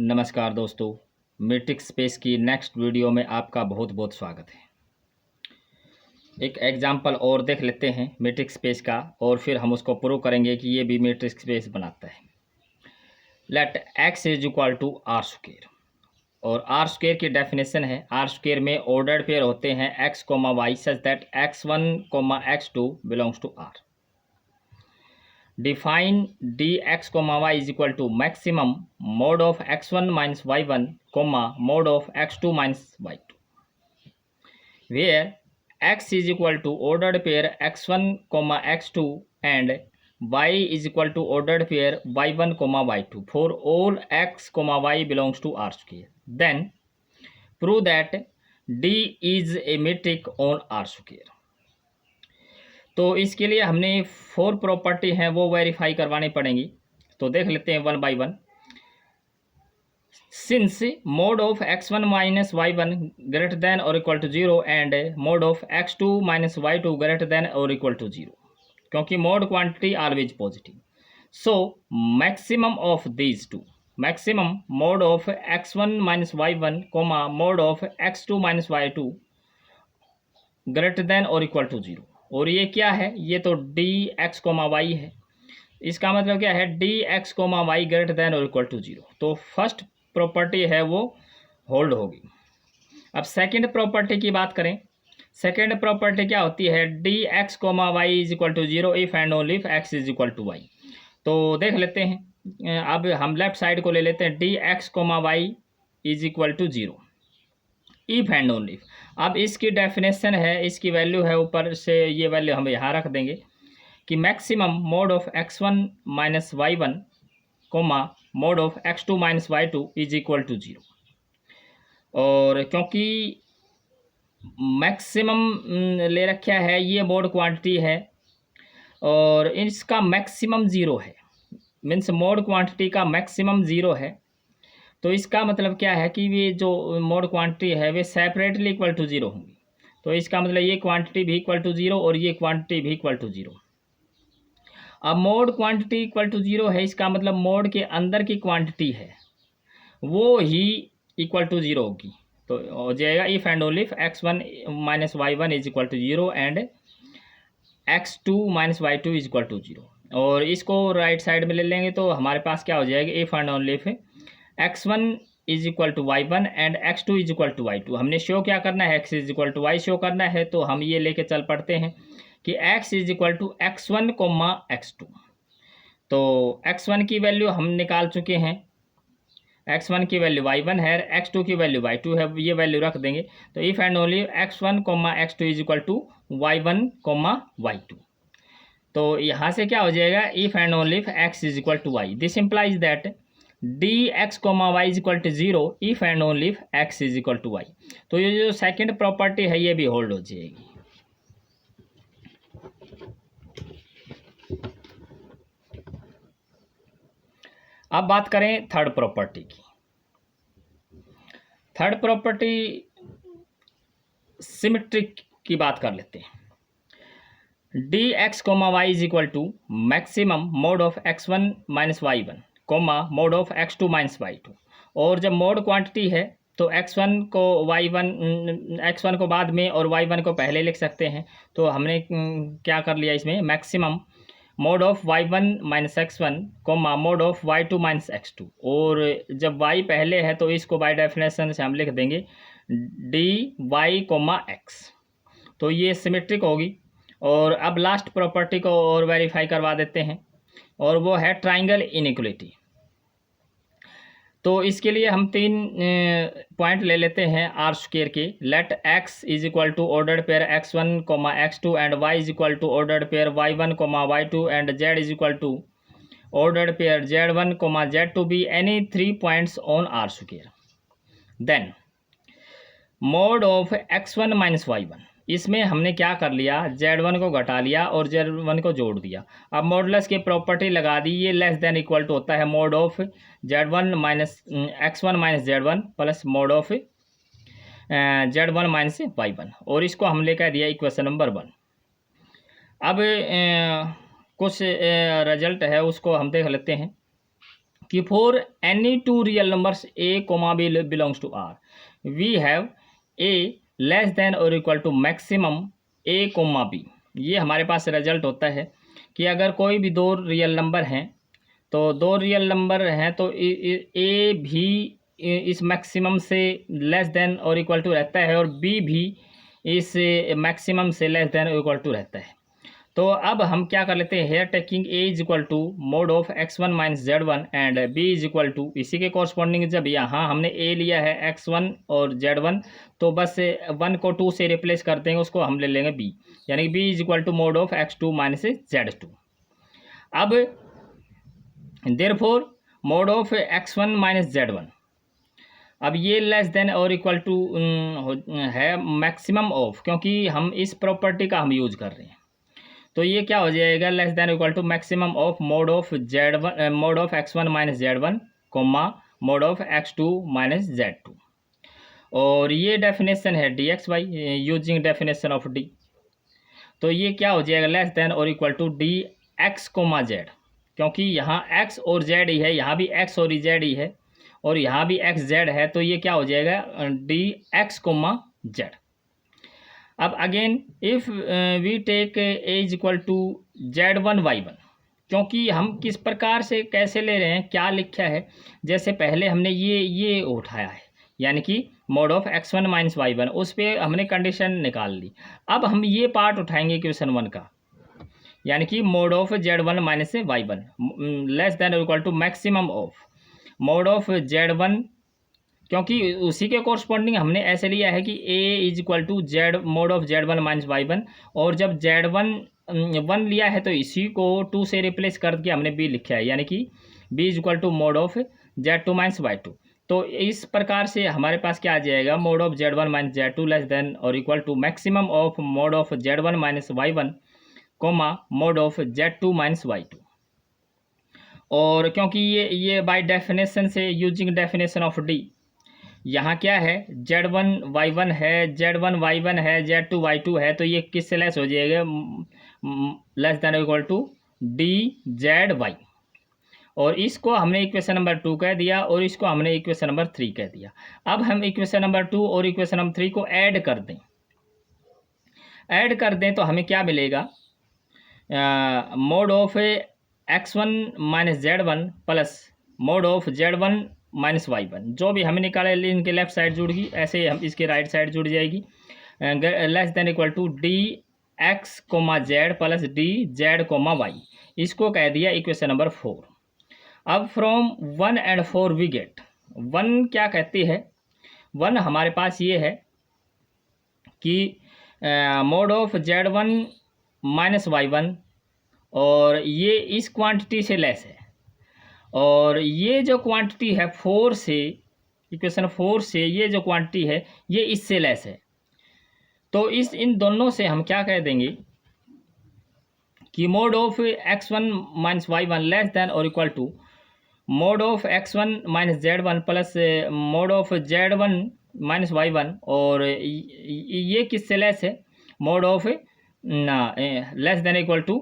नमस्कार दोस्तों, matrix space की नेक्स्ट वीडियो में आपका बहुत बहुत स्वागत है। एक एग्जाम्पल और देख लेते हैं मैट्रिक्स स्पेस का और फिर हम उसको प्रूव करेंगे कि ये भी मैट्रिक्स स्पेस बनाता है। Let x is equal to R square और आर स्क्वेयर की डेफिनेशन है आर स्क्वेयर में ऑर्डर्ड पेयर होते हैं x, y such that x1, x2 belongs to R. Define dx, y is equal to maximum mod of x1 minus y1, mod of x2 minus y2, where x is equal to ordered pair x1, x2 and y is equal to ordered pair y1, y2 for all x, y belongs to R square. Then prove that D is a metric on R square. तो इसके लिए हमने 4 property हैं वो verify करवानी पड़ेंगी। तो देख लेते हैं one by one. Since mod of x1 minus y1 greater than और equal to 0 and mod of x2 minus y2 greater than और इक्वल टू 0, क्योंकि mod quantity always positive. So maximum of these two, maximum mod of x1 minus y1 mod of x2 minus y2 greater than और equal to 0। और ये क्या है? ये तो D x comma Y है। इसका मतलब क्या है? D x comma y greater than और इक्वल टू 0। तो फर्स्ट प्रॉपर्टी है वो होल्ड होगी। अब सेकंड प्रॉपर्टी की बात करें। सेकंड प्रॉपर्टी क्या होती है? D x comma y is equal to 0 if and only if x is equal to y. तो देख लेते हैं। अब हम लेफ्ट साइड को ले लेते हैं। D x comma y is equal to 0 if and only. अब इसकी डेफिनेशन है, इसकी वैल्यू है ऊपर से, ये वैल्यू हम यहाँ रख देंगे कि maximum mod of x1 minus y1 mod of x2 minus y2 is equal to 0। और क्योंकि मैक्सिमम ले रखा है, ये मोड क्वांटिटी है और इसका मैक्सिमम 0 है, मीन्स मोड क्वांटिटी का मैक्सिमम 0 है। तो इसका मतलब क्या है कि ये जो मोड क्वांटिटी है वे सेपरेटली इक्वल टू 0 होंगी। तो इसका मतलब ये क्वांटिटी भी इक्वल टू 0 और ये क्वांटिटी भी इक्वल टू 0। अब मोड क्वांटिटी इक्वल टू 0 है, इसका मतलब मोड के अंदर की क्वांटिटी है वो ही इक्वल टू 0 होगी। तो हो जाएगा if and only if x1 minus y1 is equal to 0 and x2 minus y2 is equal to 0। और इसको राइट साइड में ले लेंगे तो हमारे पास क्या हो जाएगा? If and only if x1 is equal to y1 and x2 is equal to y2। हमने शो क्या करना है? x is equal to y show करना है। तो हम ये लेके चल पड़ते हैं कि x is equal to x1 x2। तो x1 की वैल्यू हम निकाल चुके हैं, x1 की वैल्यू y1 है, x2 की वैल्यू y2 है, ये वैल्यू रख देंगे। तो if and only x1 x2 is equal to y1 y2। तो यहाँ से क्या हो जाएगा? If and only if x is equal to y, this implies that d x comma y is equal to 0 if and only if x is equal to y. तो ये जो second property है ये भी होल्ड हो जाएगी। अब बात करें थर्ड प्रॉपर्टी की। थर्ड प्रॉपर्टी सिमेट्रिक की बात कर लेते हैं। D x comma y is equal to maximum mod of x1 minus y1 mod of x2 minus y2। और जब मोड क्वांटिटी है तो x1 को x1 को बाद में और y1 को पहले लिख सकते हैं। तो हमने क्या कर लिया इसमें? Maximum mod of y1 minus x1 mode of y2 minus x2। और जब y पहले है तो इसको बाय डेफिनेशन से हम लिख देंगे डी वाई x। तो ये सिमेट्रिक होगी। और अब लास्ट प्रॉपर्टी को और वेरीफाई करवा देते हैं और वो है ट्राइंगल इनइक्वलिटी। तो इसके लिए हम 3 पॉइंट ले लेते हैं आर स्क्वायर के। Let x is equal to ordered pair x1 x2 and y is equal to ordered pair y1 y2 and z is equal to ordered pair z1 z2 be any 3 points on R square. Then mod of x1 minus y1, इसमें हमने क्या कर लिया? z1 को घटा लिया और z1 को जोड़ दिया। अब मॉडुलस की प्रॉपर्टी लगा दी, ये लेस देन इक्वल टू होता है mod of z1 minus x1 minus z1 plus mod of z1 minus y1। और इसको हम लेकर दिया इक्वेशन नंबर 1। अब कुछ रिजल्ट है उसको हम देख लेते हैं। कि for any two real numbers a, b belongs to R, we have a less than और equal to maximum a, b। ये हमारे पास रिजल्ट होता है कि अगर कोई भी दो रियल नंबर हैं, तो दो रियल नंबर हैं तो a भी इस मैक्सिमम से लेस देन और इक्वल टू रहता है और b भी इस मैक्सिमम से लेस देन और इक्वल टू रहता है। तो अब हम क्या कर लेते हैं, here taking a is equal to mod of x1 minus z1 and b is equal to, इसी के कॉरस्पॉन्डिंग जब यहाँ हमने a लिया है x1 और z1, तो बस 1 को 2 से रिप्लेस कर देंगे, उसको हम ले लेंगे b, यानी कि b is equal to mod of x2 minus z2। अब therefore mode of x1 minus z1, अब ये लेस देन और इक्वल टू है मैक्सिमम ऑफ, क्योंकि हम इस प्रॉपर्टी का हम यूज कर रहे हैं, तो ये क्या हो जाएगा, less than equal to maximum of mod of z1 mod of x1 minus z1 comma mod of x2 minus z2। और ये डेफिनेशन है dxy using definition of d, तो ये क्या हो जाएगा, लेस देन और equal to dx comma z, क्योंकि यहाँ x और z ही है, यहाँ भी x और z ही है और यहाँ भी x z है, तो ये क्या हो जाएगा dx कोमा z। अब again if we take a is equal to z1 y1, क्योंकि हम किस प्रकार से कैसे ले रहे हैं, क्या लिखा है, जैसे पहले हमने ये उठाया है, यानी कि mod of x1 minus y1, उस पर हमने कंडीशन निकाल ली। अब हम ये पार्ट उठाएंगे क्वेश्चन 1 का, यानी कि mod of z1 minus y1 less than equal to maximum of mod of z1, क्योंकि उसी के कॉरस्पॉन्डिंग हमने ऐसे लिया है कि a is equal to z mod of z1 minus y1, और जब z1 1 लिया है तो इसी को 2 से रिप्लेस करके हमने b लिखा है, यानी कि b is equal to mod of z2 minus y2। तो इस प्रकार से हमारे पास क्या आ जाएगा, mod of z1 minus z2 less than और equal to maximum of mod of z1 minus y1 comma mod of z2 minus y2। और क्योंकि ये बाय डेफिनेशन से यूजिंग डेफिनेशन ऑफ d, यहाँ क्या है, z1 y1 है, z1 y1 है, z2 y2 है, तो ये किससे लेस हो जाएगा, less than equal to dz y, और इसको हमने इक्वेशन नंबर 2 कह दिया और इसको हमने इक्वेशन नंबर 3 कह दिया। अब हम इक्वेशन नंबर 2 और इक्वेशन नंबर 3 को ऐड कर दें तो हमें क्या मिलेगा, mode of x1 minus z1 plus mod of z1 minus y1, जो भी हमें निकाले इनके लेफ्ट साइड जुड़ गई, ऐसे हम इसके राइट साइड जुड़ जाएगी, less than equal to dx comma z plus dz comma y, इसको कह दिया इक्वेशन नंबर 4। अब फ्रॉम 1 एंड 4 वी गेट 1 क्या कहती है, 1 हमारे पास ये है कि mod of z1 minus y1, और ये इस क्वांटिटी से लेस है, और ये जो क्वांटिटी है 4 से, इक्वेशन 4 से ये जो क्वांटिटी है ये इससे लेस है, तो इन दोनों से हम क्या कह देंगे कि mod of x1 minus y1 less than और equal to mod of x1 minus z1 plus mod of z1 minus y1, और ये किससे लेस है, mod of less than equal to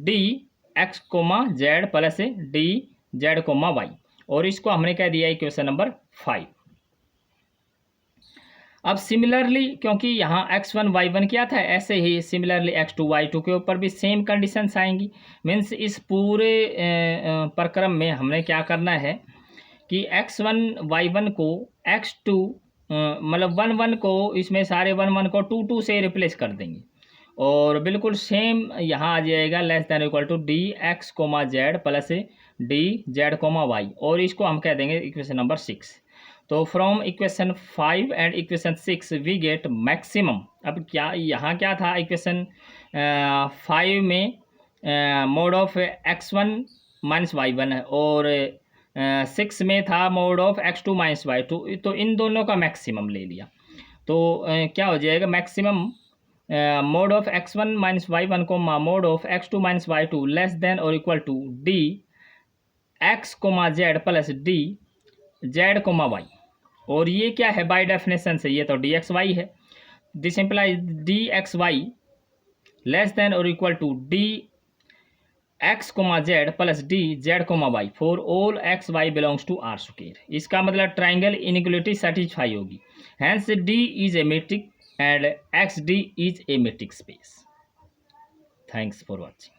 dx comma z plus dz comma y, और इसको हमने कह दिया इक्वेशन नंबर 5। अब सिमिलरली क्योंकि यहाँ x1 y1 क्या था, ऐसे ही सिमिलरली x2 y2 के ऊपर भी सेम कंडीशंस आएंगी। मीन्स इस पूरे प्रक्रम में हमने क्या करना है कि x1 y1 को x2 मतलब 1 1 को, इसमें सारे 1 1 को 2 2 से रिप्लेस कर देंगे, और बिल्कुल सेम यहाँ आ जाएगा less than equal to dx comma z plus dz comma y, और इसको हम कह देंगे इक्वेशन नंबर 6। तो from equation 5 and equation 6 we get maximum. अब क्या यहाँ क्या था, इक्वेशन 5 में mode of x1 minus y1 है, और 6 में था mode of x2 minus y2, तो इन दोनों का मैक्सिमम ले लिया, तो क्या हो जाएगा, maximum mod of x1 minus y1 को mod of x2 minus y2 less than और equal to dx comma z plus dz comma y, और ये क्या है बाय डेफिनेशन से, ये तो dxy है, this implies dxy less than और equal to X comma Z plus D Z comma Y for all X Y belongs to R square. इसका मतलब ट्राइंगल इनइक्वालिटी सेटिस्फाई होगी। Hence D is a metric and X D is a metric space. Thanks for watching.